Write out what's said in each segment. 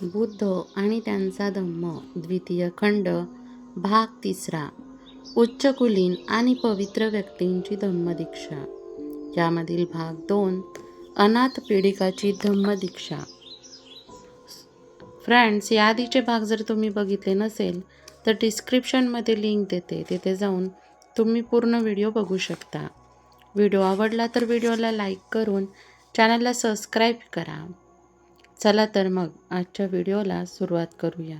बुद्ध आणि त्यांचा धम्म द्वितीय खंड भाग 3 उच्चकुलीन आणि पवित्र व्यक्तींची धम्मदीक्षा. यामधील भाग 2 अनाथ पीडिकाची धम्मदीक्षा. फ्रेंड्स, याआधीचे भाग जर तुम्ही बघितले नसेल तर डिस्क्रिप्शनमध्ये लिंक देते, तिथे जाऊन तुम्ही पूर्ण व्हिडिओ बघू शकता. व्हिडिओ आवडला तर व्हिडिओला लाईक करून चॅनलला सबस्क्राईब करा. चला तर मग आजच्या व्हिडिओला सुरुवात करूया.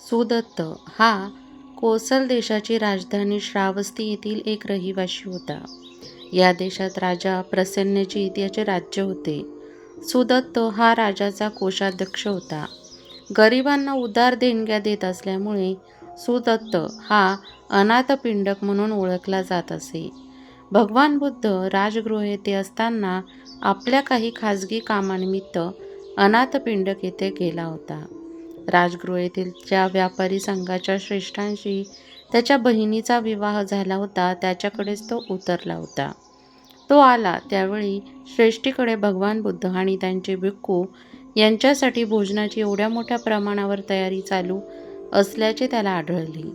सुदत्त हा कोसल देशाची राजधानी श्रावस्ती येथील एक रहिवासी होता. या देशात राजा प्रसेनजीत याचे राज्य होते. सुदत्त हा राजाचा कोषाध्यक्ष होता. गरिबांना उदार देणग्या देत असल्यामुळे सुदत्त हा अनाथपिंडक म्हणून ओळखला जात असे. भगवान बुद्ध राजगृह येथे असताना आपल्या काही खाजगी कामानिमित्त अनाथपिंडक येथे गेला होता. राजगृह येथील ज्या व्यापारी संघाच्या श्रेष्ठांशी त्याच्या बहिणीचा विवाह झाला होता त्याच्याकडेच तो उतरला होता. तो आला त्यावेळी श्रेष्ठीकडे भगवान बुद्ध आणि त्यांचे भिक्खू यांच्यासाठी भोजनाची एवढ्या मोठ्या प्रमाणावर तयारी चालू असल्याचे त्याला आढळले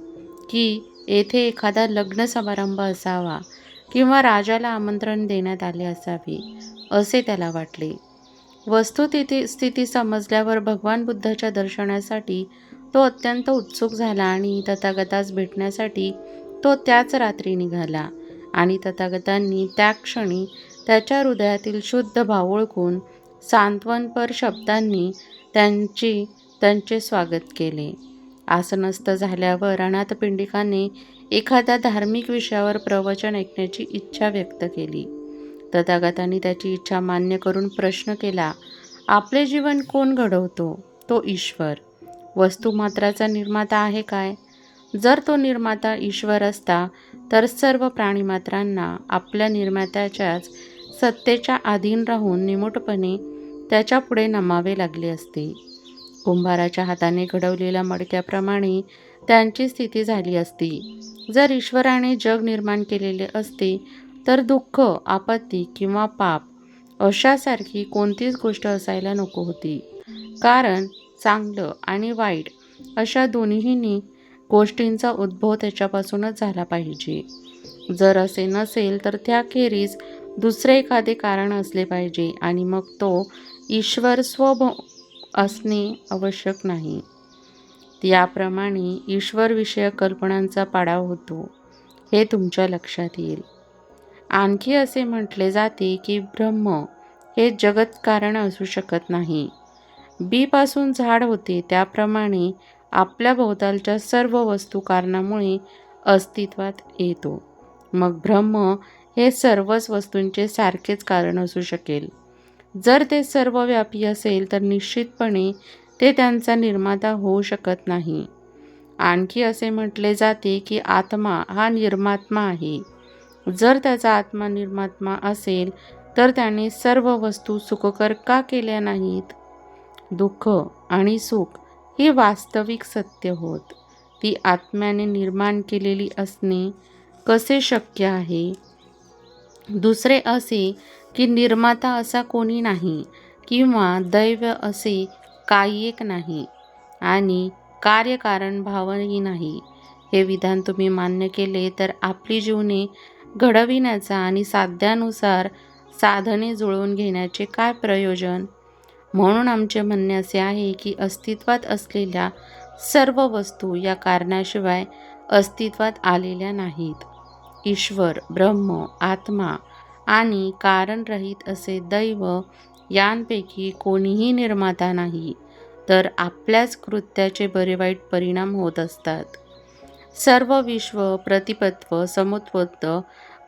की येथे एखादा लग्न समारंभ असावा किंवा राजाला आमंत्रण देण्यात आले असावे असे त्याला वाटले. वस्तुस्थिती समजल्यावर भगवान बुद्धाच्या दर्शनासाठी तो अत्यंत उत्सुक झाला आणि तथागतास भेटण्यासाठी तो त्याच रात्री निघाला आणि तथागतांनी त्या क्षणी त्याच्या हृदयातील शुद्ध भाव ओळखून सांत्वनपर शब्दांनी त्यांचे स्वागत केले. आसनस्थ झाल्यावर अनाथपिंडिकाने एखाद्या धार्मिक विषयावर प्रवचन ऐकण्याची इच्छा व्यक्त केली. तथागतांनी त्याची इच्छा मान्य करून प्रश्न केला, आपले जीवन कोण घडवतो? तो ईश्वर. वस्तुमात्राचा निर्माता आहे काय? जर तो निर्माता ईश्वर असता तर सर्व प्राणीमात्रांना आपल्या निर्मात्याच्याच सत्तेच्या अधीन राहून निमूटपणे त्याच्या पुढे नमावे लागले असते. कुंभाराच्या हाताने घडवलेल्या मडक्याप्रमाणे त्यांची स्थिती झाली असती. जर ईश्वराने जग निर्माण केलेले असते तर दुःख, आपत्ती किंवा पाप अशासारखी कोणतीच गोष्ट असायला नको होती. कारण चांगलं आणि वाईट अशा दोन्हीही गोष्टींचा उद्भव त्याच्यापासूनच झाला पाहिजे. जर असे नसेल तर त्याखेरीज दुसरे एखादे कारण असले पाहिजे आणि मग तो ईश्वर असणे आवश्यक नाही. याप्रमाणे ईश्वरविषयक कल्पनांचा पाडाव होतो हे तुमच्या लक्षात येईल. आणखी असे म्हटले जाते की ब्रह्म हे जगत कारण असू शकत नाही. बीपासून झाड होते त्याप्रमाणे आपल्या भोवतालच्या सर्व वस्तू कारणामुळे अस्तित्वात येतो. मग ब्रह्म हे सर्वच वस्तूंचे सारखेच कारण असू शकेल. जर ते सर्वव्यापी असेल तर निश्चितपणे ते त्यांचा निर्माता होऊ शकत नाही. आणखी असे म्हटले जाते की आत्मा हा निर्मात्मा आहे. जर त्याचा आत्मा निर्मात्मा असेल तर त्याने सर्व वस्तू सुखकर का केल्या नाहीत? दुःख आणि सुख ही वास्तविक सत्य होत. ती आत्म्याने निर्माण केलेली असणे कसे शक्य आहे? दुसरे असे की निर्माता असा कोणी नाही किंवा दैव असे काही एक नाही आणि कार्यकारण भावही नाही. हे विधान तुम्ही मान्य केले तर आपली जीवने घडविण्याचा आणि साध्यानुसार साधने जुळवून घेण्याचे काय प्रयोजन? म्हणून आमचे म्हणणे असे आहे की अस्तित्वात असलेल्या सर्व वस्तू या कारणाशिवाय अस्तित्वात आलेल्या नाहीत. ईश्वर, ब्रह्म, आत्मा आणि कारणरहित असे दैव यांपैकी कोणीही निर्माता नाही, तर आपल्याच कृत्याचे बरे वाईट परिणाम होत असतात. सर्व विश्व प्रतिपत्व समुत्पत्त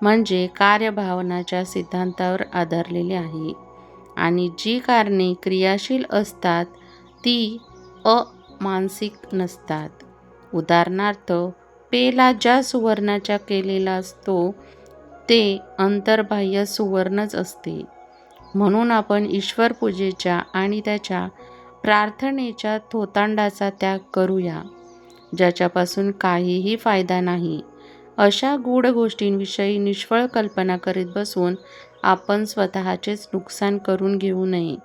म्हणजे कार्यभावनाच्या सिद्धांतावर आधारलेले आहे आणि जी कारणे क्रियाशील असतात ती अमानसिक नसतात. उदाहरणार्थ, पेला ज्या सुवर्णाचा केलेला असतो ते अंतर्बाह्य सुवर्णच असते. म्हणून आपण ईश्वर पूजेच्या आणि त्याच्या प्रार्थनेच्या थोतांडाचा त्याग करूया, ज्याच्यापासून काहीही फायदा नाही अशा गूढ गोष्टींविषयी निष्फळ कल्पना करीत बसून आपण स्वतःचेच नुकसान करून घेऊ नये.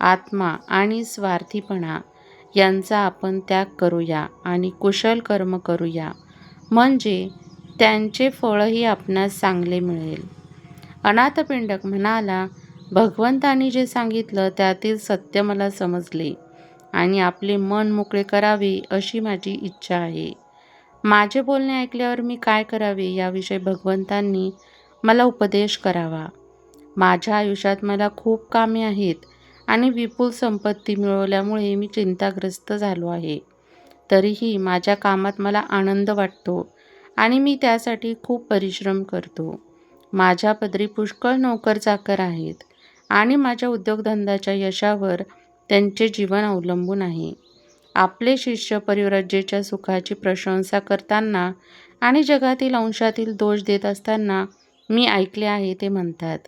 आत्मा आणि स्वार्थीपणा यांचा आपण त्याग करूया आणि कुशल कर्म करूया, म्हणजे त्यांचे फळही आपणास चांगले मिळेल. अनाथपिंडक म्हणाला, भगवंतांनी जे सांगितलं त्यातील सत्य मला समजले आणि आपले मन मोकळे करावे अशी माझी इच्छा आहे. माझे बोलणे ऐकल्यावर मी काय करावे याविषयी भगवंतांनी मला उपदेश करावा. माझ्या आयुष्यात मला खूप कामे आहेत आणि विपुल संपत्ती मिळवल्यामुळे मी चिंताग्रस्त झालो आहे. तरीही माझ्या कामात मला आनंद वाटतो आणि मी त्यासाठी खूप परिश्रम करतो. माझ्या पदरी पुष्कळ नोकर चाकर आहेत आणि माझ्या उद्योगधंद्याच्या यशावर त्यांचे जीवन अवलंबून आहे. आपले शिष्य परिव्राज्याच्या सुखाची प्रशंसा करताना आणि जगातील अंशातील दोष देत असताना मी ऐकले आहे. ते म्हणतात,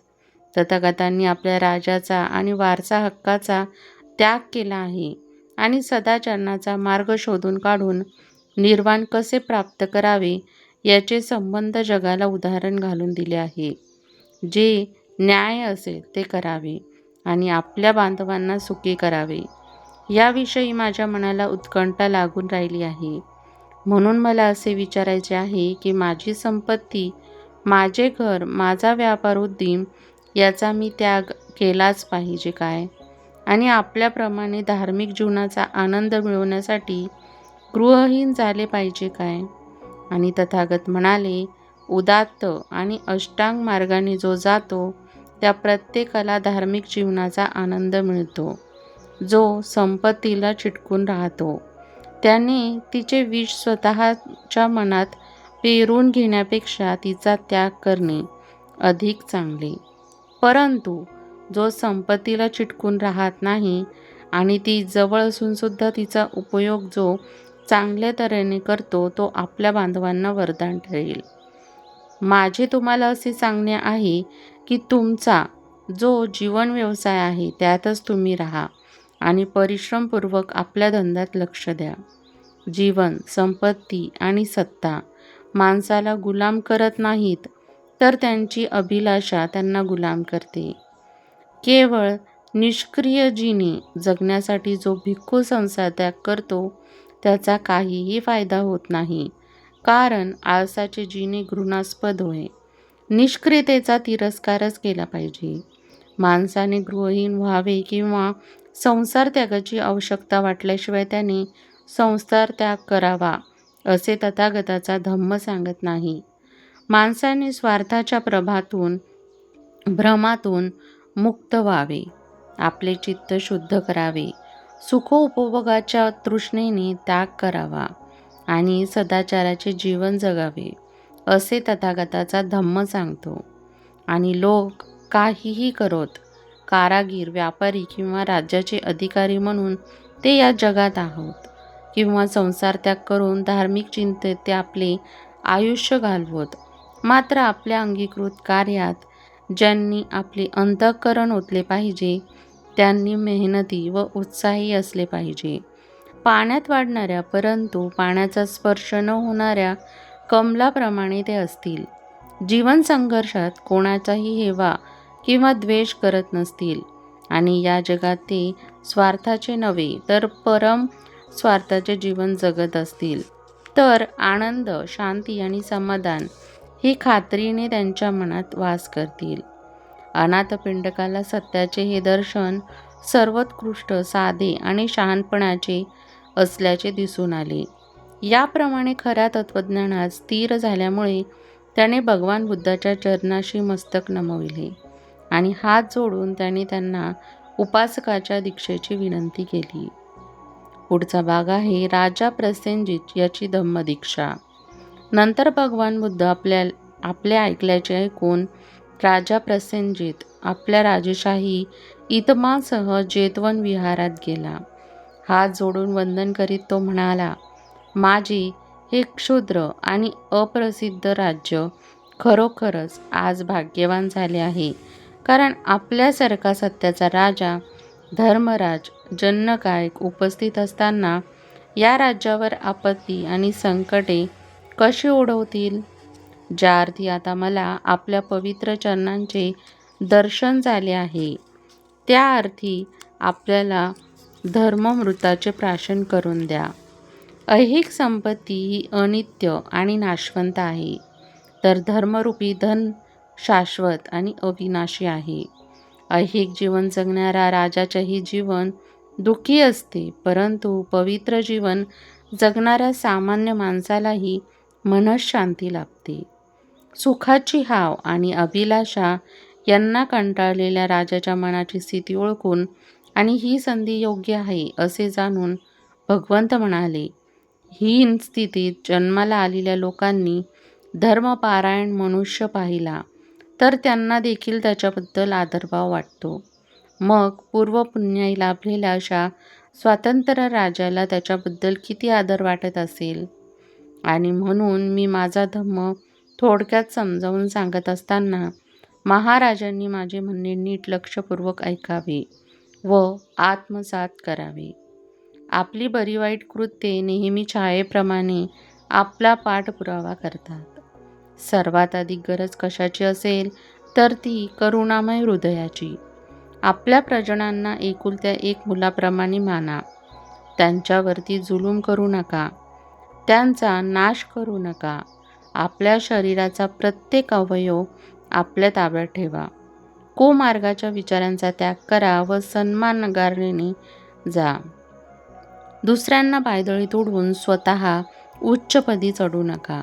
तथागतांनी आपल्या राजाचा आणि वारसा हक्काचा त्याग केला आहे आणि सदाचरणाचा मार्ग शोधून काढून निर्वाण कसे प्राप्त करावे याचे संबंध जगाला उदाहरण घालून दिले आहे. जे न्याय असेल ते करावे आणि आपल्या बांधवांना सुखी करावे याविषयी माझ्या मनाला उत्कंठा लागून राहिली आहे. म्हणून मला असे विचारायचे आहे की माझी संपत्ती, माझे घर, माझा व्यापार उद्यम याचा मी त्याग केलाच पाहिजे काय? आणि आपल्याप्रमाणे धार्मिक जीवनाचा आनंद मिळवण्यासाठी गृहहीन झाले पाहिजे काय? आणि तथागत म्हणाले, उदात्त आणि अष्टांग मार्गाने जो जातो त्या प्रत्येकाला धार्मिक जीवनाचा आनंद मिळतो. जो संपत्तीला चिटकून राहतो त्याने तिचे विष स्वतःच्या मनात पेरून घेण्यापेक्षा तिचा त्याग करणे अधिक चांगले. परंतु जो संपत्तीला चिटकून राहत नाही आणि ती जवळ असून सुद्धा तिचा उपयोग जो चांगल्या तऱ्हेने करतो तो आपल्या बांधवांना वरदान ठरेल. माझे तुम्हाला असे सांगणे आहे की तुमचा जो जीवन व्यवसाय आहे त्यातच तुम्ही राहा आणि परिश्रमपूर्वक आपल्या धंद्यात लक्ष द्या. जीवन, संपत्ती आणि सत्ता माणसाला गुलाम करत नाहीत, तर त्यांची अभिलाषा त्यांना गुलाम करते. केवळ निष्क्रिय जीने जगण्यासाठी जो भिक्खू संसार त्याग करतो त्याचा काहीही फायदा होत नाही, कारण आळसाचे जीने घृणास्पद होय. निष्क्रियतेचा तिरस्कारच केला पाहिजे. माणसाने गृहहीन व्हावे किंवा संसार त्यागाची आवश्यकता वाटल्याशिवाय त्याने संसार त्याग करावा असे तथागताचा धम्म सांगत नाही. माणसाने स्वार्थाच्या भ्रमातून मुक्त व्हावे, आपले चित्त शुद्ध करावे, सुखोपभोगाच्या तृष्णेने त्याग करावा आणि सदाचाराचे जीवन जगावे असे तथागताचा धम्म सांगतो. आणि लोक काहीही करोत, कारागीर, व्यापारी किंवा राज्याचे अधिकारी म्हणून ते या जगात आहोत किंवा संसार त्याग करून धार्मिक चिंतेत ते आपले आयुष्य घालवत, मात्र आपल्या अंगीकृत कार्यात ज्यांनी आपले अंतःकरण ओतले पाहिजे त्यांनी मेहनती व उत्साही असले पाहिजे. पाण्यात वाढणाऱ्या परंतु पाण्याचा स्पर्श न होणाऱ्या कमलाप्रमाणे ते असतील. जीवन संघर्षात कोणाचाही हेवा किंवा द्वेष करत नसतील आणि या जगात ते स्वार्थाचे नव्हे तर परम स्वार्थाचे जीवन जगत असतील, तर आनंद, शांती आणि समाधान ही खात्रीने त्यांच्या मनात वास करतील. अनाथपिंडकाला सत्याचे हे दर्शन सर्वोत्कृष्ट, साधे आणि शहाणपणाचे असल्याचे दिसून आले. याप्रमाणे खऱ्या तत्त्वज्ञानात स्थिर झाल्यामुळे त्याने भगवान बुद्धाच्या चरणाशी मस्तक नमविले आणि हात जोडून त्याने त्यांना उपासकाच्या दीक्षेची विनंती केली. पुढचा भाग आहे राजा प्रसेनजित याची धम्मदीक्षा. नंतर भगवान बुद्ध आपले ऐकल्याचे ऐकून राजा प्रसेनजित आपल्या राजेशाही इतमासह जेतवन विहारात गेला. हात जोडून वंदन करीत तो म्हणाला, माझे हे क्षुद्र आणि अप्रसिद्ध राज्य खरोखरच आज भाग्यवान झाले आहे, कारण आपल्यासारखा सत्याचा राजा धर्मराज जनकायक उपस्थित असताना या राज्यावर आपत्ती आणि संकटे कशी ओढवतील. ज्या अर्थी आता मला आपल्या पवित्र चरणांचे दर्शन झाले आहे, त्या अर्थी आपल्याला धर्ममृताचे प्राशन करून द्या. ऐहिक संपत्ती ही अनित्य आणि नाशवंत आहे, तर धर्मरूपी धन शाश्वत आणि अविनाशी आहे. ऐहिक जीवन जगणाऱ्या राजाचेही जीवन दुःखी असते, परंतु पवित्र जीवन जगणाऱ्या सामान्य माणसालाही मनःशांती लाभते. सुखाची हाव आणि अभिलाषा यांना कंटाळलेल्या राजाच्या मनाची स्थिती ओळखून आणि ही संधी योग्य आहे असे जाणून भगवंत म्हणाले, हीन स्थितीत जन्माला आलेल्या लोकांनी धर्मपारायण मनुष्य पाहिला तर त्यांना देखील त्याच्याबद्दल आदरभाव वाटतो. मग पूर्वपुण्याई लाभलेल्या अशा स्वातंत्र्य राजाला त्याच्याबद्दल किती आदर वाटत असेल. आणि म्हणून मी माझा धम्म थोडक्यात समजावून सांगत असताना महाराजांनी माझे म्हणणे नीट लक्षपूर्वक ऐकावे व आत्मसात करावे. आपली बरी वाईट कृत्ये नेहमी छायेप्रमाणे आपला पाठपुरावा करतात. सर्वात अधिक गरज कशाची असेल तर ती करुणामय हृदयाची. आपल्या प्रजनांना एकुलत्या एक मुलाप्रमाणे माना. त्यांच्यावरती जुलूम करू नका. त्यांचा नाश करू नका. आपल्या शरीराचा प्रत्येक अवयव आपल्या ताब्यात ठेवा. कुमार्गाच्या विचारांचा त्याग करा व सन्मान नगारणे जा. दुसऱ्यांना पायदळी तोडून स्वतः उच्चपदी चढू नका.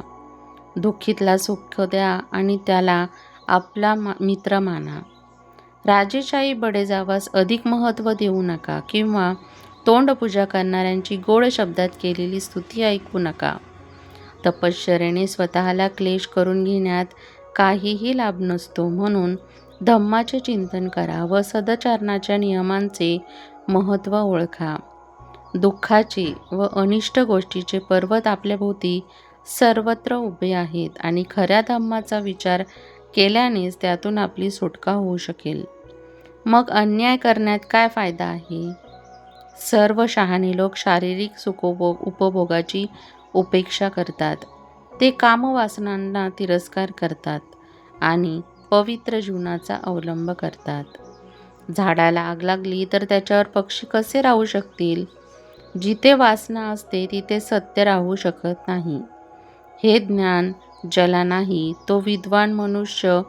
दुःखीतला सुख द्या आणि त्याला आपला मित्र माना. राजेशाही बडेजावास अधिक महत्त्व देऊ नका किंवा तोंडपूजा करणाऱ्यांची गोड शब्दात केलेली स्तुती ऐकू नका. तपश्चर्येने स्वतःला क्लेश करून घेण्यात काहीही लाभ नसतो. म्हणून धम्माचे चिंतन करा व सदाचरणाच्या नियमांचे महत्त्व ओळखा. दुःखाचे व अनिष्ट गोष्टीचे पर्वत आपल्याभोवती सर्वत्र उभे आहेत आणि खऱ्या धम्माचा विचार केल्यानेच त्यातून आपली सुटका होऊ शकेल. मग अन्याय करण्यात काय फायदा आहे. सर्व शहाणे लोक शारीरिक उपभोगाची उपेक्षा करतात. ते कामवासनांना तिरस्कार करतात आणि पवित्र जीवनाचा अवलंब करतात. झाडाला आग लागली तर त्याच्यावर पक्षी कसे राहू शकतील. जिथे वासना असते तिथे सत्य राहू शकत नाही. हे ज्ञान ज्याला नाही तो विद्वान मनुष्य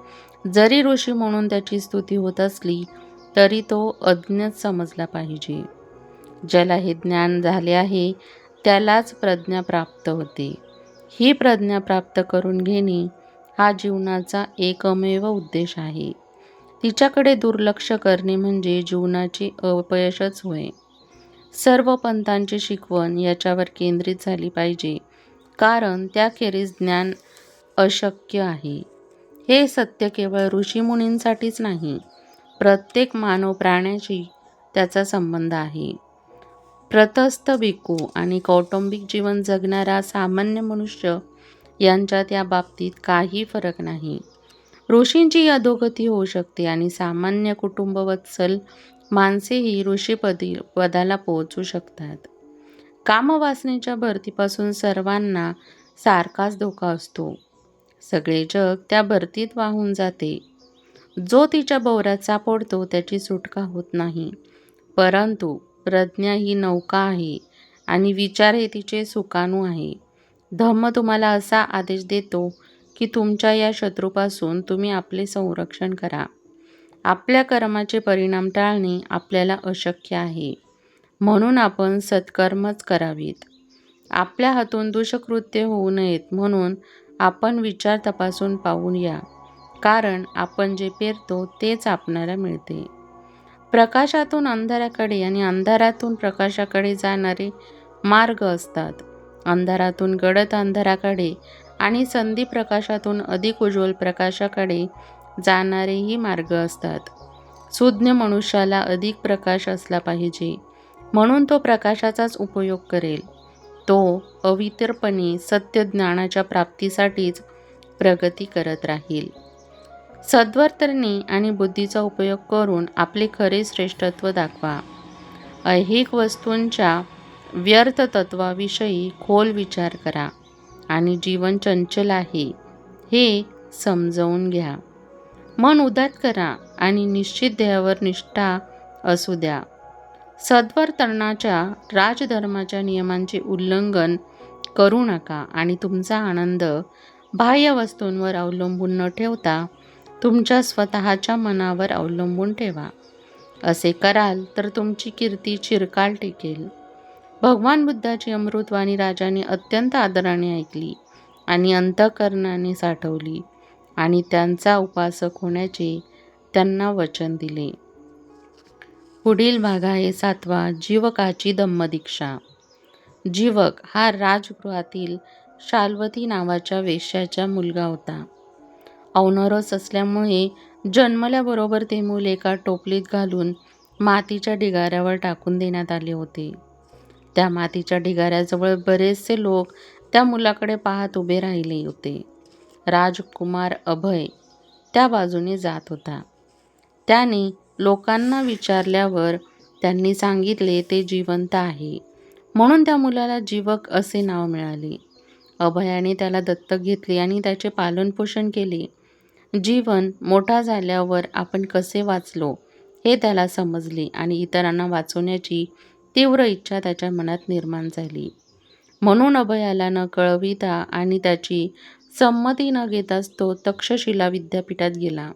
जरी ऋषी म्हणून त्याची स्तुती होत असली तरी तो अज्ञच समजला पाहिजे. ज्याला हे ज्ञान झाले आहे त्यालाच प्रज्ञा प्राप्त होते. ही प्रज्ञा प्राप्त करून घेणे हा जीवनाचा एकमेव उद्देश आहे. तिच्याकडे दुर्लक्ष करणे म्हणजे जीवनाचे अपयशच होय. सर्व पंथांची शिकवण याच्यावर केंद्रित झाली पाहिजे, कारण त्याखेरीज ज्ञान अशक्य आहे. हे सत्य केवळ ऋषीमुनींसाठीच नाही, प्रत्येक मानव प्राण्याशी त्याचा संबंध आहे. प्रतस्थ भिक्खू आणि कौटुंबिक जीवन जगणारा सामान्य मनुष्य यांच्यात या बाबतीत काही फरक नाही. ऋषींची अधोगती होऊ शकते आणि सामान्य कुटुंबवत्सल माणसेही ऋषीपदाला पोहोचू शकतात. कामवासनेच्या भरतीपासून सर्वांना सारखाच धोका असतो. सगळे जग त्या भरतीत वाहून जाते. जो तिच्या भोवऱ्यात सापडतो त्याची सुटका होत नाही. परंतु प्रज्ञा ही नौका आहे आणि विचार हे तिचे सुकाणू आहे. धम्म तुम्हाला असा आदेश देतो की तुमच्या या शत्रूपासून तुम्ही आपले संरक्षण करा. आपल्या कर्माचे परिणाम टाळणे आपल्याला अशक्य आहे, म्हणून आपण सत्कर्मच करावीत. आपल्या हातून दुष्कृत्य होऊ नयेत म्हणून आपण विचार तपासून पाहून या, कारण आपण जे पेरतो तेच आपणाला मिळते. प्रकाशातून अंधाराकडे आणि अंधारातून प्रकाशाकडे जाणारे मार्ग असतात. अंधारातून गडद अंधाराकडे आणि संधी प्रकाशातून अधिक उज्ज्वल प्रकाशाकडे जाणारेही मार्ग असतात. सुज्ञ मनुष्याला अधिक प्रकाश असला पाहिजे, म्हणून तो प्रकाशाचाच उपयोग करेल. तो अवितरपणे सत्य ज्ञानाच्या प्राप्तीसाठीच प्रगती करत राहील. सद्वर्तने आणि बुद्धीचा उपयोग करून आपले खरे श्रेष्ठत्व दाखवा. ऐहिक वस्तूंच्या व्यर्थ तत्वाविषयी खोल विचार करा आणि जीवन चंचल आहे हे समजावून घ्या. मन उदात करा आणि निश्चित ध्येयावर निष्ठा असू द्या. सद्वर्तनाच्या राजधर्माच्या नियमांचे उल्लंघन करू नका आणि तुमचा आनंद बाह्य वस्तूंवर अवलंबून न ठेवता तुमच्या स्वतःच्या मनावर अवलंबून ठेवा. असे कराल तर तुमची कीर्ती चिरकाल टिकेल. भगवान बुद्धाची अमृतवाणी राजाने अत्यंत आदराने ऐकली आणि अंतःकरणाने साठवली आणि त्यांचा उपासक होण्याचे त्यांना वचन दिले. पुढील भाग आहे 7वा, जीवकाची धम्मदीक्षा. जीवक हा राजगृहातील शाल्वती नावाच्या वेश्याचा मुलगा होता. औनरस असल्यामुळे जन्मल्याबरोबर ते मूल एका टोपलीत घालून मातीच्या ढिगाऱ्यावर टाकून देण्यात आले होते. त्या मातीच्या ढिगाऱ्याजवळ बरेचसे लोक त्या मुलाकडे पाहत उभे राहिले होते. राजकुमार अभय त्या बाजूने जात होता. त्याने लोकांना विचारल्यावर त्यांनी सांगितले ते जिवंत आहे, म्हणून त्या मुलाला जीवक असे नाव मिळाले. अभयाने त्याला दत्तक घेतले आणि त्याचे पालनपोषण केले. जीवन मोठा झाल्यावर आपण कसे वाचलो हे त्याला समजले आणि इतरांना वाचवण्याची तीव्र इच्छा त्याच्या मनात निर्माण झाली. म्हणून अभयाला न कळविता आणि त्याची संमती न घेताच तो तक्षशिला विद्यापीठात गेला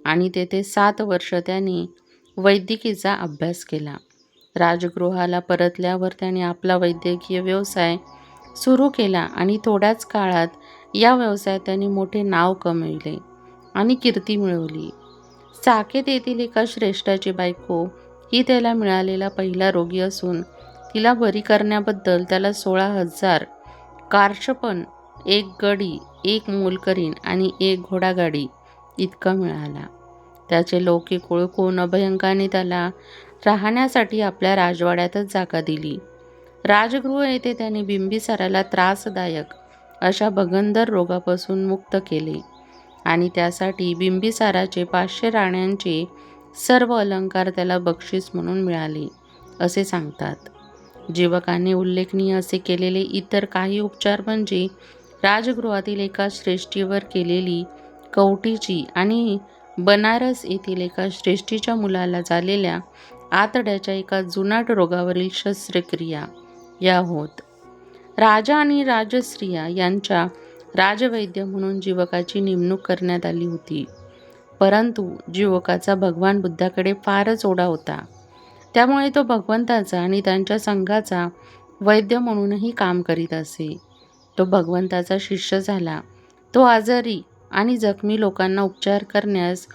आणि तेथे 7 वर्ष त्याने वैद्यकीचा अभ्यास केला. राजगृहाला परतल्यावर त्याने आपला वैद्यकीय व्यवसाय सुरू केला आणि थोड्याच काळात या व्यवसायात त्याने मोठे नाव कमविले आणि कीर्ती मिळवली. साकेत येथील एका श्रेष्ठाची बायको ही त्याला मिळालेला पहिला रोगी असून तिला बरी करण्याबद्दल त्याला 16,000 कार्शपण, 1 गडी, 1 मोलकरीण आणि 1 घोडागाडी इतका मिळाला. त्याचे लौकिक ओळखून अभयंकाने त्याला राहण्यासाठी आपल्या राजवाड्यातच जागा दिली. राजगृह येथे त्याने बिंबिसाराला त्रासदायक अशा भगंदर रोगापासून मुक्त केले आणि त्यासाठी बिंबिसाराचे 500 राण्यांचे सर्व अलंकार त्याला बक्षीस म्हणून मिळाले असे सांगतात. जीवकाने उल्लेखनीय असे केलेले इतर काही उपचार म्हणजे राजगृहातील एका श्रेष्ठीवर केलेली कवटीची आणि बनारस येथील एका श्रेष्ठीच्या मुलाला झालेल्या आतड्याच्या एका जुनाट रोगावरील शस्त्रक्रिया या होत. राजा आणि राजस्त्रिया यांच्या राजवैद्य म्हणून जीवकाची नेमणूक करण्यात आली होती. परंतु जीवकाचा भगवान बुद्धाकडे फारच ओढा होता. त्यामुळे तो भगवंताचा आणि त्यांच्या संघाचा वैद्य म्हणूनही काम करीत असे. तो भगवंताचा शिष्य झाला. तो आजारी आणि जखमी लोकांना उपचार करण्यास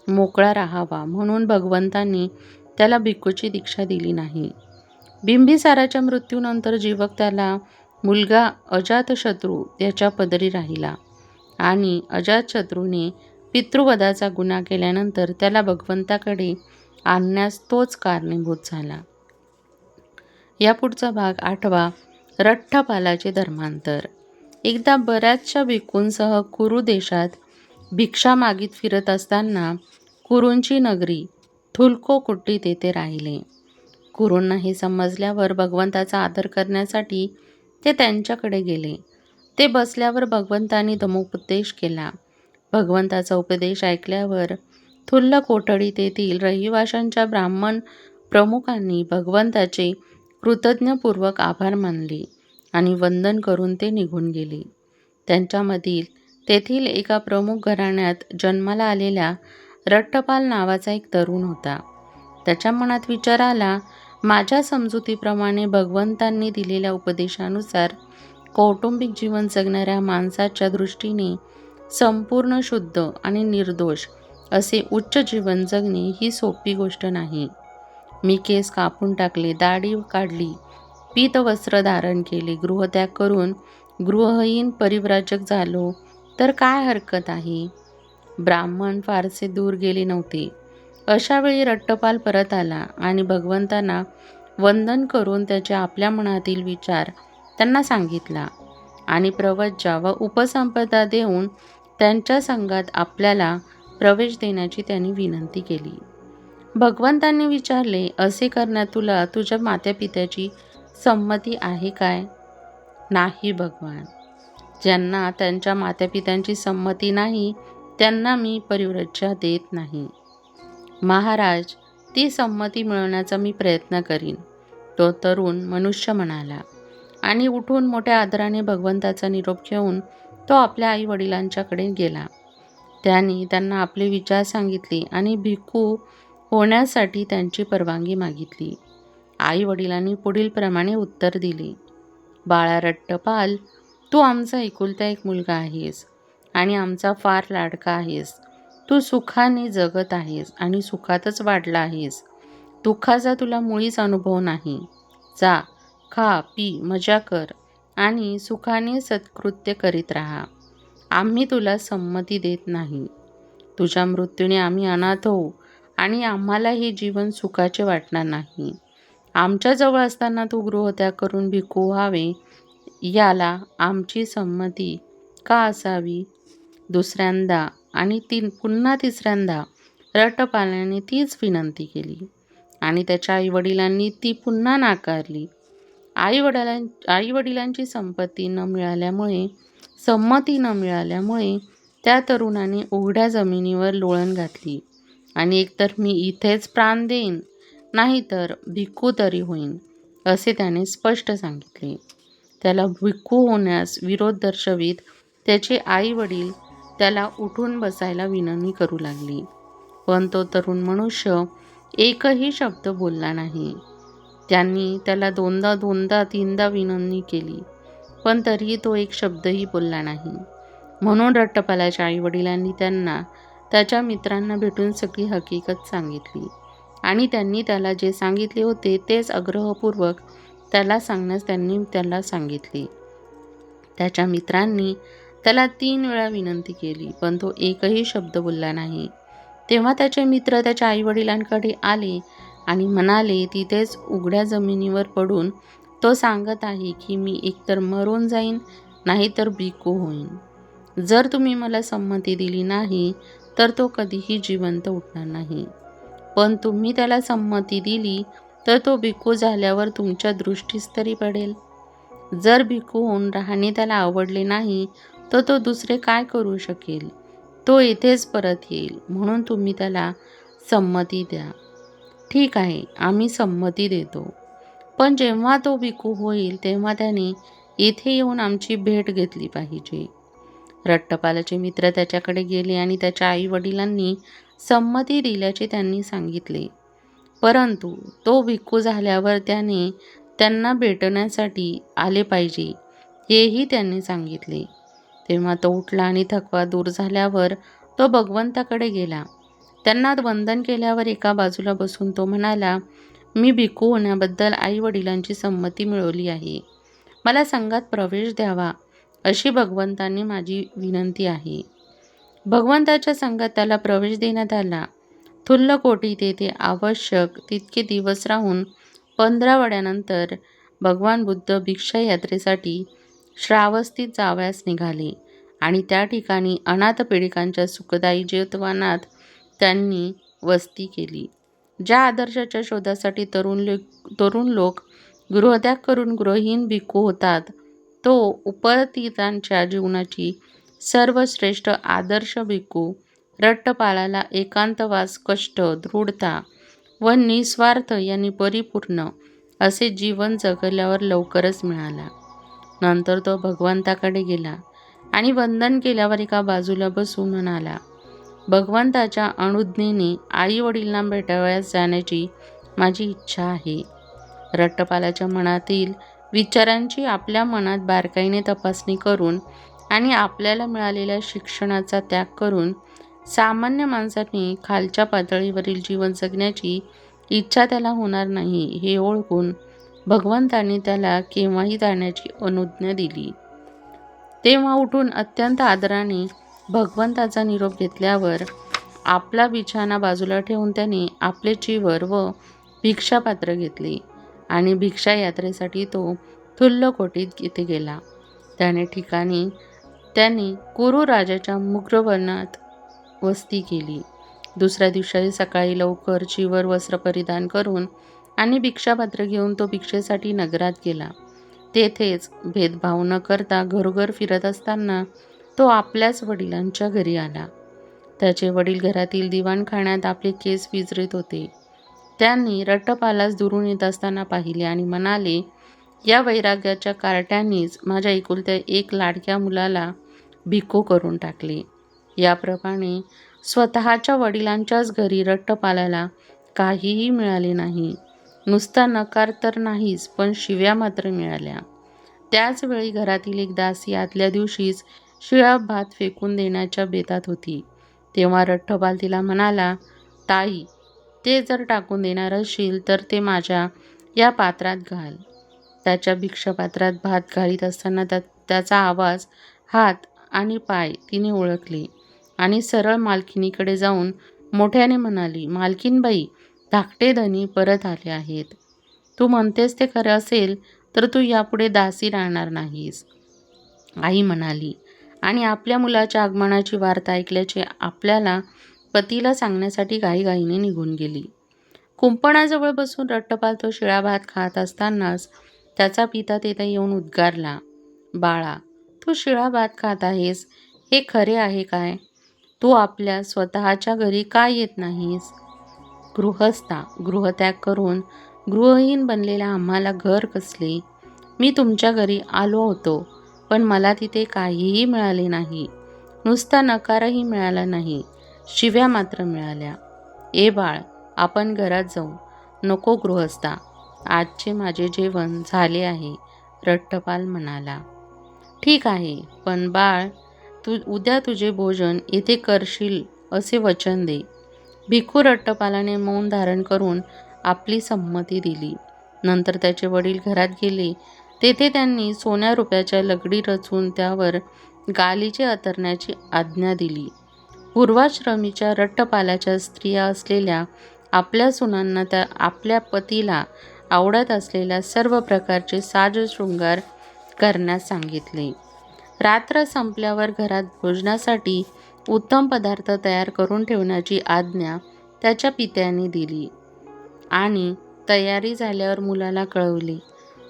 मोकळा राहावा म्हणून भगवंतांनी त्याला भिक्खूची दीक्षा दिली नाही. बिंबिसाराच्या मृत्यूनंतर जीवक त्याला मुलगा अजातशत्रू याच्या पदरी राहिला आणि अजातशत्रूने पितृवधाचा गुन्हा केल्यानंतर त्याला भगवंताकडे आणण्यास तोच कारणीभूत झाला. या पुढचा भाग 8वा, रठ्ठपालाचे धर्मांतर. एकदा बऱ्याचशा भिक्खूंसह कुरु देशात भिक्षा मागीत फिरत असताना कुरूंची नगरी थुल्कोकुट्टी तेथे राहिले. कुरूंना हे समजल्यावर भगवंताचा आदर करण्यासाठी ते त्यांच्याकडे गेले. ते बसल्यावर भगवंतांनी धम्मोपदेश केला. भगवंताचा उपदेश ऐकल्यावर थुल्ल कोठडी तेथील रहिवाशांच्या ब्राह्मण प्रमुखांनी भगवंताचे कृतज्ञपूर्वक आभार मानले आणि वंदन करून ते निघून गेले. त्यांच्यामधील तेथील एका प्रमुख घराण्यात जन्माला आलेला रठ्ठपाल नावाचा एक तरुण होता. त्याच्या मनात विचार आला, माझ्या समजुतीप्रमाणे भगवंतांनी दिलेल्या उपदेशानुसार कौटुंबिक जीवन जगणाऱ्या माणसाच्या दृष्टीने संपूर्ण शुद्ध आणि निर्दोष असे उच्च जीवन जगणे ही सोपी गोष्ट नाही. मी केस कापून टाकले, दाढी काढली, पीतवस्त्र धारण केले, गृहत्याग करून गृहहीन परिव्राजक झालो तर काय हरकत आहे. ब्राह्मण फारसे दूर गेले नव्हते. अशा वेळी रठ्ठपाल परत आला आणि भगवंतांना वंदन करून त्याचे आपल्या मनातील विचार त्यांना सांगितला आणि प्रवज्जा व उपसंपदा देऊन त्यांच्या संघात आपल्याला प्रवेश देण्याची त्यांनी विनंती केली. भगवंतांनी विचारले, असे करण्यात तुला तुझ्या मातापित्याची संमती आहे काय? नाही भगवान. ज्यांना त्यांच्या मातापित्यांची संमती नाही त्यांना मी परिव्रज्या देत नाही. महाराज, ती संमती मिळवण्याचा मी प्रयत्न करीन, तो तरुण मनुष्य म्हणाला. आणि उठून मोठ्या आदराने भगवंताचा निरोप घेऊन तो आपल्या आई वडिलांच्याकडे गेला. त्यांनी त्यांना आपले विचार सांगितले आणि भिक्खू होण्यासाठी त्यांची परवानगी मागितली. आई वडिलांनी पुढील प्रमाणे उत्तर दिले. बाळा रट्टपाल, तू आमचा एकुलता एक मुलगा आहेस आणि आमचा फार लाडका आहेस. तू सुखाने जगत आहेस आणि सुखातच वाढला आहेस. दुःखाचा तुला मुळीच अनुभव नाही. जा, खा, पी, मजा कर आणि सुखाने सत्कृत्य करीत राहा. आम्ही तुला संमती देत नाही. तुझ्या मृत्यूने आम्ही अनाथ होऊ आणि आम्हाला हे जीवन सुखाचे वाटणार नाही. आमच्याजवळ असताना तू गृहत्याग करून भिक्खू व्हावे याला आमची संमती का असावी? दुसऱ्यांदा आणि पुन्हा तिसऱ्यांदा रट्टपालाने तीच विनंती केली आणि त्याच्या आईवडिलांनी ती पुन्हा नाकारली. आईवडिलांची संमती न मिळाल्यामुळे त्या तरुणाने उघड्या जमिनीवर लोळण घातली आणि एकतर मी इथेच प्राण देईन, नाहीतर भिक्खू तरी होईन, असे त्याने स्पष्ट सांगितले. त्याला भिक्खू होण्यास विरोध दर्शवित त्याचे आई वडील त्याला उठून बसायला विनवणी करू लागली, पण तो तरुण मनुष्य एकही शब्द बोलला नाही. त्यांनी त्याला दोनदा तीनदा विनवणी केली, पण तरीही तो एक शब्दही बोलला नाही. म्हणून रट्टपालाच्या आई वडिलांनी त्यांना त्याच्या मित्रांना भेटून सगळी हकीकत सांगितली आणि त्यांनी त्याला जे सांगितले होते तेच आग्रहपूर्वक त्याला सांगण्यास त्यांनी त्याला सांगितले. त्याच्या मित्रांनी त्याला 3 वेळा विनंती केली, पण तो एकही शब्द बोलला नाही. तेव्हा त्याचे मित्र त्याच्या आईवडिलांकडे आले आणि म्हणाले, तिथेच उघड्या जमिनीवर पडून तो सांगत आहे की मी एकतर मरून जाईन, नाहीतर भिक्खू होईन. जर तुम्ही मला संमती दिली नाही तर तो कधीही जिवंत उठणार नाही. पण तुम्ही त्याला संमती दिली तर तो भिक्खू झाल्यावर तुमच्या दृष्टीस तरी पडेल. जर भिक्खू होऊन राहणे त्याला आवडले नाही तर तो दुसरे काय करू शकेल? तो येथेच परत येईल. म्हणून तुम्ही त्याला संमती द्या. ठीक आहे, आम्ही संमती देतो. पण जेव्हा तो भिक्खू होईल तेव्हा त्याने येथे येऊन आमची भेट घेतली पाहिजे. रट्टपालाचे मित्र त्याच्याकडे गेले आणि त्याच्या आई वडिलांनी संमती दिल्याचे त्यांनी सांगितले. परंतु तो भिक्खू झाल्यावर त्याने त्यांना भेटण्यासाठी आले पाहिजे हेही त्यांनी सांगितले. तेव्हा तो उठला आणि थकवा दूर झाल्यावर तो भगवंताकडे गेला. त्यांना वंदन केल्यावर एका बाजूला बसून तो म्हणाला, मी भिक्खू होण्याबद्दल आई वडिलांची संमती मिळवली आहे. मला संघात प्रवेश द्यावा अशी भगवंतांनी माझी विनंती आहे. भगवंताच्या संघात त्याला प्रवेश देण्यात आला. थुल्लकोटी तेथे आवश्यक तितके दिवस राहून 15 वड्यानंतर भगवान बुद्ध भिक्षा यात्रेसाठी श्रावस्तीत जावयास निघाले आणि त्या ठिकाणी अनाथ पीडिकांच्या सुखदायी जेतवनात त्यांनी वस्ती केली. ज्या आदर्शाच्या शोधासाठी तरुण लोक गृहत्याग करून गृहहीन भिक्खू होतात, तो उपरतीतांच्या जीवनाची सर्वश्रेष्ठ आदर्श भिक्खू रट्टपालाला एकांतवास, कष्ट, दृढता व निस्वार्थ यांनी परिपूर्ण असे जीवन जगल्यावर लवकरच मिळाला. नंतर तो भगवंताकडे गेला आणि वंदन केल्यावर एका बाजूला बसून म्हणाला, भगवंताच्या अनुज्ञेने आई वडिलांना भेटावयास जाण्याची माझी इच्छा आहे. रट्टपालाच्या मनातील विचारांची आपल्या मनात बारकाईने तपासणी करून आणि आपल्याला मिळालेल्या शिक्षणाचा त्याग करून सामान्य माणसाने खालच्या पातळीवरील जीवन जगण्याची इच्छा त्याला होणार नाही हे ओळखून भगवंताने त्याला केव्हाही जाण्याची अनुज्ञा दिली. तेव्हा उठून अत्यंत आदराने भगवंताचा निरोप घेतल्यावर आपला बिछाना बाजूला ठेवून त्याने आपले चिवर व भिक्षापात्र घेतले आणि भिक्षा यात्रेसाठी तो थुल्लकोटीत येथे गेला. त्याने कुरु राजाच्या मुग्रवनात वस्ती केली. दुसऱ्या दिवशी सकाळी लवकर चिवर वस्त्र परिधान करून आणि भिक्षापात्र घेऊन तो भिक्षेसाठी नगरात गेला. तेथेच भेदभाव न करता घरोघर फिरत असताना तो आपल्याच वडिलांच्या घरी आला. त्याचे वडील घरातील दिवाणखाण्यात आपले केस विंचरीत होते. त्यांनी रट्टपालास दुरून येत असताना पाहिले आणि म्हणाले, या वैराग्याच्या कार्ट्यांनीच माझ्या एकुलत्या एक लाडक्या मुलाला भिक्खू करून टाकले. याप्रमाणे स्वतःच्या वडिलांच्याच घरी रट्टपालाला काहीही मिळाले नाही. नुसता नकार तर नाहीच, पण शिव्या मात्र मिळाल्या. त्याच वेळी घरातील एक दासी आदल्या दिवशीच शिळा भात फेकून देण्याच्या बेतात होती. तेव्हा रट्टपाल तिला म्हणाला, ताई, ते जर टाकून देणार असशील तर ते माझ्या या पात्रात घाल. त्याच्या भिक्षापात्रात भात घालीत असताना त्याचा आवाज, हात आणि पाय तिने ओळखले आणि सरळ मालकिनीकडे जाऊन मोठ्याने म्हणाली, मालकीनबाई, धाकटे धनी परत आले आहेत. तू म्हणतेस ते खरं असेल तर तू यापुढे दासी राहणार नाहीस. आई म्हणाली आणि आपल्या मुलाच्या आगमनाची वार्ता ऐकल्याचे आपल्याला पतीला सांगण्यासाठी घाईघाईने निघून गेली. कुंपणाजवळ बसून रट्टपाल तो शिळा भात खात असतानाच त्याचा पिता तेथे येऊन उद्गारला, बाळा, तू शिळा भात खात आहेस, हे खरे आहे काय? तू आपल्या स्वतःच्या घरी का येत नाहीस? गृहस्था, गृहत्याग करून गृहहीन बनलेल्या आम्हाला घर कसले? मी तुमच्या घरी आलो होतो, पण मला तिथे काहीही मिळाले नाही. नुसता नकारही मिळाला नाही, शिव्या मात्र मिळाल्या. ए बाळ, आपण घरात जाऊ. नको गृहस्था, आजचे माझे जेवण झाले आहे, रट्टपाल म्हणाला. ठीक आहे, पण बाळ, तू उद्या तुझे भोजन येथे करशील असे वचन दे. भिक्खू रट्टपालाने मौन धारण करून आपली संमती दिली. नंतर त्याचे वडील घरात गेले. तेथे त्यांनी सोन्या रुपयाच्या लगडी रचून त्यावर गालिचे अंतरण्याची आज्ञा दिली. पूर्वाश्रमीच्या रट्टपालाच्या स्त्रिया असलेल्या आपल्या सुनांना त्या आपल्या पतीला आवडत असलेल्या सर्व प्रकारचे साजशृंगार करण्यास सांगितले. रात्र संपल्यावर घरात भोजनासाठी उत्तम पदार्थ तयार करून ठेवण्याची आज्ञा त्याच्या पित्याने दिली आणि तयारी झाल्यावर मुलाला कळवले.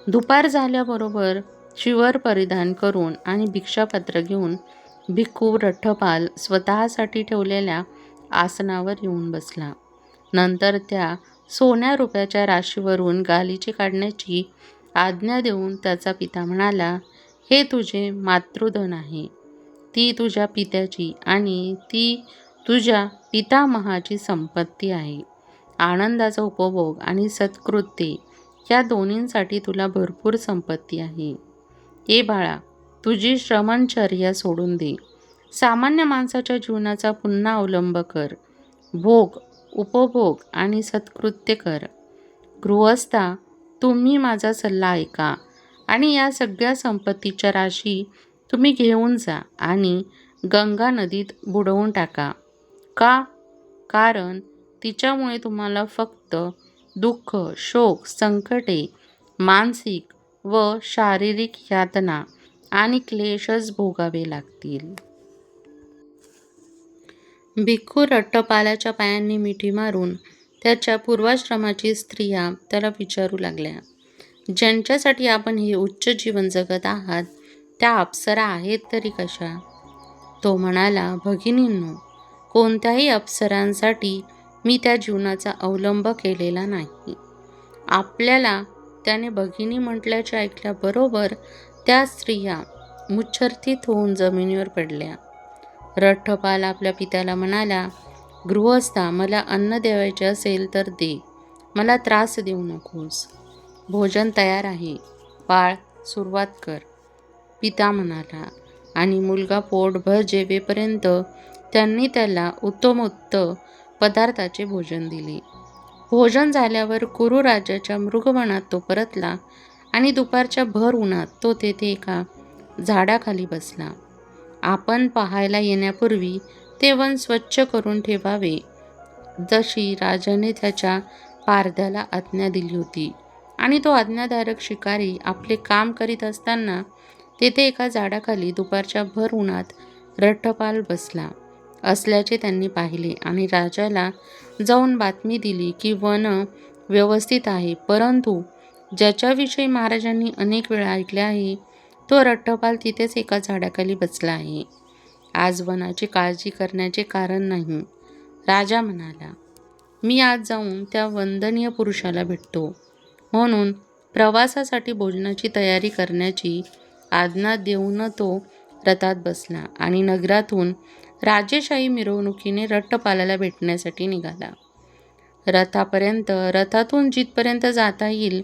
दुपार झाल्याबरोबर चिवर परिधान करून आणि भिक्षापत्र घेऊन भिक्खू रट्टपाल स्वतःसाठी ठेवलेल्या आसनावर येऊन बसला. नंतर त्या सोन्या रुपयाच्या राशीवरून गालिचे काढण्याची आज्ञा देऊन त्याचा पिता म्हणाला, हे तुझे मातृधन आहे. ती तुझ्या पित्याची आणि ती तुझ्या पितामहाची संपत्ती आहे. आनंदाचा उपभोग आणि सत्कृत्ये या दोन्हींसाठी तुला भरपूर संपत्ती आहे. ए बाळा, तुझी श्रमणचर्या सोडून दे. सामान्य माणसाच्या जीवनाचा पुन्हा अवलंब कर. भोग, उपभोग आणि सत्कृत्य कर. गृहस्था, तुम्ही माझा सल्ला ऐका आणि या सगळ्या संपत्तीच्या राशी तुम्ही घेऊन जा आणि गंगा नदीत बुडवून टाका. का? कारण तिच्यामुळे तुम्हाला फक्त दुःख, शोक, संकटे, मानसिक व शारीरिक यातना आणि क्लेशच भोगावे लागतील. भिक्खू रट्टपालाच्या पायांनी मिठी मारून त्याच्या पूर्वाश्रमाची स्त्रिया त्याला विचारू लागल्या, ज्यांच्यासाठी आपण हे उच्च जीवन जगत आहात त्या अप्सरा आहेत तरी कशा? तो म्हणाला, भगिनींनो, कोणत्याही अप्सरांसाठी मी त्या जीवनाचा अवलंब केलेला नाही. आपल्याला त्याने भगिनी म्हटल्याचे ऐकल्याबरोबर त्या स्त्रिया मुच्छर्थित होऊन जमिनीवर पडल्या. रट्टपाल आपल्या पित्याला म्हणाला, गृहस्था, मला अन्न द्यायचे असेल तर दे, मला त्रास देऊ नकोस. भोजन तयार आहे, बाळ, सुरुवात कर, पिता म्हणाला आणि मुलगा पोटभर जेवेपर्यंत त्यांनी त्याला उत्तमोत्तम पदार्थाचे भोजन दिले. भोजन झाल्यावर कुरु राज्याच्या मृगवनात तो परतला आणि दुपारच्या भर उन्हात तो तेथे एका झाडाखाली बसला. आपण पाहायला येण्यापूर्वी ते वन स्वच्छ करून ठेवावे, जशी राजाने त्याच्या पारध्याला आज्ञा दिली होती. आणि तो आज्ञाधारक शिकारी आपले काम करीत असताना तेथे एका झाडाखाली दुपारच्या भर उन्हात रट्टपाल बसला असल्याचे त्यांनी पाहिले आणि राजाला जाऊन बातमी दिली की वन व्यवस्थित आहे, परंतु ज्याच्याविषयी महाराजांनी अनेक वेळा ऐकले आहे, तो रट्टपाल तिथेच एका झाडाखाली बसला आहे. आज वनाची काळजी करण्याचे कारण नाही. राजा म्हणाला, मी आज जाऊन त्या वंदनीय पुरुषाला भेटतो. म्हणून प्रवासासाठी भोजनाची तयारी करण्याची आज्ञा देऊन तो रथात बसला आणि नगरातून राजेशाही मिरवणुकीने रट्टपालाला भेटण्यासाठी निघाला. रथातून जिथपर्यंत जाता येईल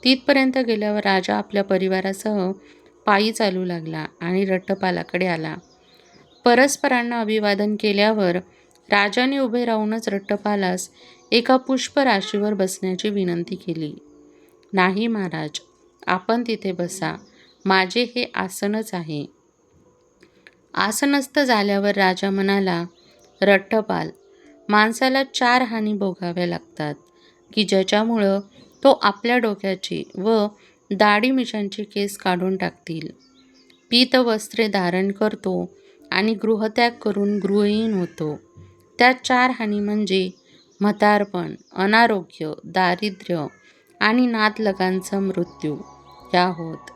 तिथपर्यंत गेल्यावर राजा आपल्या परिवारासह पायी चालू लागला आणि रट्टपालाकडे आला. परस्परांना अभिवादन केल्यावर राजाने उभे राहूनच रट्टपालास एका पुष्पराशीवर बसण्याची विनंती केली. नाही महाराज, आपण तिथे बसा, माझे हे आसनच आहे. आसनस्थ झाल्यावर राजा म्हणाला, रट्टपाल, माणसाला 4 हानी भोगाव्या लागतात की ज्याच्यामुळं तो आपल्या डोक्याचे व दाढी-मिशांचे केस काढून टाकतील, पीतवस्त्रे धारण करतो आणि गृहत्याग करून गृहहीन होतो. त्या 4 हानी म्हणजे म्हातारपण, अनारोग्य, दारिद्र्य आणि नातलगांचा मृत्यू ह्या होत.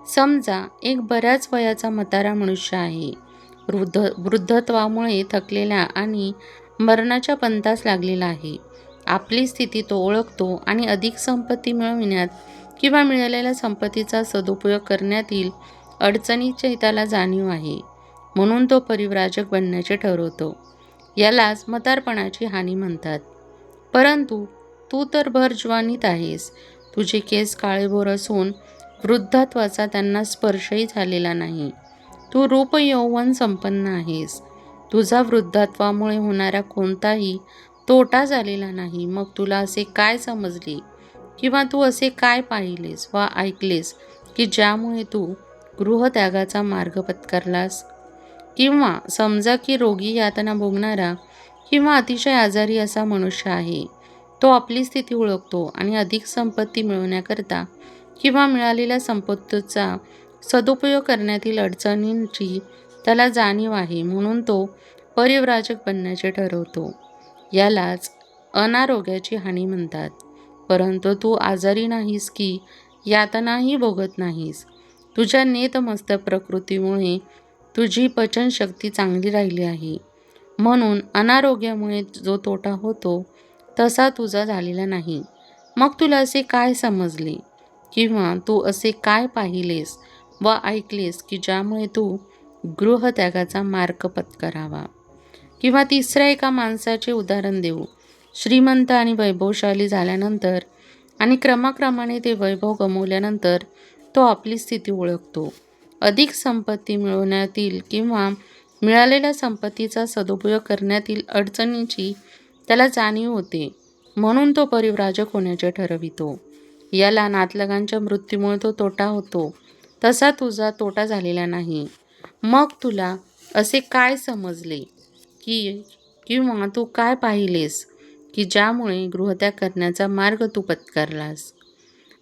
समजा एक बऱ्याच वयाचा म्हातारा मनुष्य आहे. वृद्धत्वामुळे थकलेला आणि मरणाच्या पंथास लागलेला आहे. आपली स्थिती तो ओळखतो आणि अधिक संपत्ती मिळविण्यात किंवा मिळालेल्या संपत्तीचा सदुपयोग करण्यातील अडचणीची त्याला जाणीव आहे. म्हणून तो परिव्राजक बनण्याचे ठरवतो. यालाच म्हातारपणाची हानी म्हणतात. परंतु तू तर भर जवानीत आहेस. तुझे केस काळेभोर असून वृद्धत्वाचा त्यांना स्पर्शही झालेला नाही. तू रूप यौवन संपन्न आहेस. तुझा वृद्धत्वामुळे होणारा कोणताही तोटा झालेला नाही. मग तुला असे काय समजले किंवा तू असे काय पाहिलेस वा ऐकलेस की ज्यामुळे तू गृहत्यागाचा मार्ग पत्करलास? किंवा समजा की रोगी, यातना भोगणारा किंवा अतिशय आजारी असा मनुष्य आहे. तो आपली स्थिती ओळखतो आणि अधिक संपत्ती मिळवण्याकरता किंवा मिळालेल्या संपत्तीचा सदुपयोग करण्यातील अडचणींची त्याला जाणीव आहे. म्हणून तो परिव्राजक बनण्याचे ठरवतो. यालाच अनारोग्याची हानी म्हणतात. परंतु तू आजारी नाहीस की यातनाही भोगत नाहीस. तुझ्या नेतमस्तक प्रकृतीमुळे तुझी पचनशक्ती चांगली राहिली आहे. म्हणून अनारोग्यामुळे जो तोटा होतो तसा तुझा झालेला नाही. मग तुला असे काय समजले किंवा तू असे काय पाहिलेस व ऐकलेस की ज्यामुळे तू गृहत्यागाचा मार्ग पत्करावा? किंवा तिसऱ्या एका माणसाचे उदाहरण देऊ. श्रीमंत आणि वैभवशाली झाल्यानंतर आणि क्रमाक्रमाने ते वैभव गमावल्यानंतर तो आपली स्थिती ओळखतो. अधिक संपत्ती मिळवण्यातील किंवा मिळालेल्या संपत्तीचा सदुपयोग करण्यातील अडचणीची त्याला जाणीव होते. म्हणून तो परिव्राजक होण्याचे ठरवितो. याला नातलगांच्या मृत्यूमुळे तो तोटा होतो तसा तुझा तोटा झालेला नाही. मग तुला असे काय समजले की किंवा तू काय पाहिलेस की ज्यामुळे गृहत्याग करण्याचा मार्ग तू पत्करलास?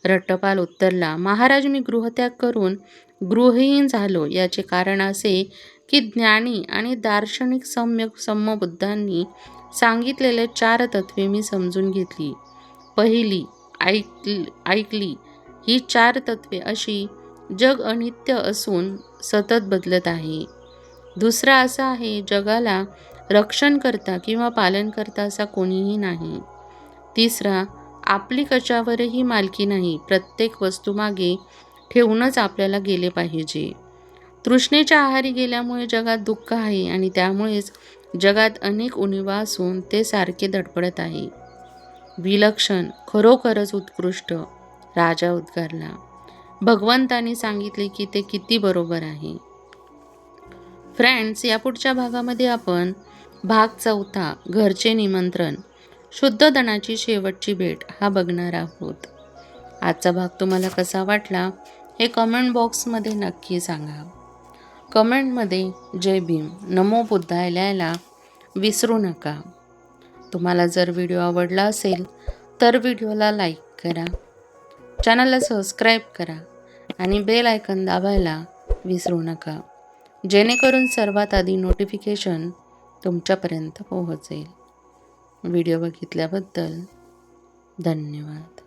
रट्टपाल उत्तरला, महाराज, मी गृहत्याग करून गृहहीन झालो. याचे कारण असे की ज्ञानी आणि दार्शनिक सम्यक बुद्धांनी सांगितलेले 4 तत्वे मी समजून घेतली. पहिली, ऐकली. ही 4 तत्वे अशी, जग अनित्य असून सतत बदलत आहे. दुसरा असा आहे, जगाला रक्षण करता किंवा पालन करता असा कोणीही नाही. तिसरा, आपली कशावरही मालकी नाही. प्रत्येक वस्तूमागे ठेवूनच आपल्याला गेले पाहिजे. तृष्णेच्या आहारी गेल्यामुळे जगात दुःख आहे आणि त्यामुळेच जगात अनेक उणिवा असून ते सारखे धडपडत आहे. विलक्षण, खरोखरच उत्कृष्ट, राजा उद्गारला. भगवंतांनी सांगितले की ते किती बरोबर आहे. फ्रेंड्स, या पुढच्या भागामध्ये आपण भाग 4, घरचे निमंत्रण, शुद्ध धनाची शेवटची भेट हा बघणार आहोत. आजचा भाग तुम्हाला कसा वाटला हे कमेंट बॉक्समध्ये नक्की सांगा. कमेंटमध्ये जय भीम, नमो बुद्धाय लिहायला विसरू नका. तुम्हाला जर व्हिडिओ आवडला असेल तर व्हिडिओला लाईक करा, चॅनलला सबस्क्राईब करा आणि बेल आयकॉन दाबायला विसरू नका, जेणेकरून सर्वात आधी नोटिफिकेशन तुमच्यापर्यंत पोहोचेल. व्हिडिओ बघितल्याबद्दल धन्यवाद.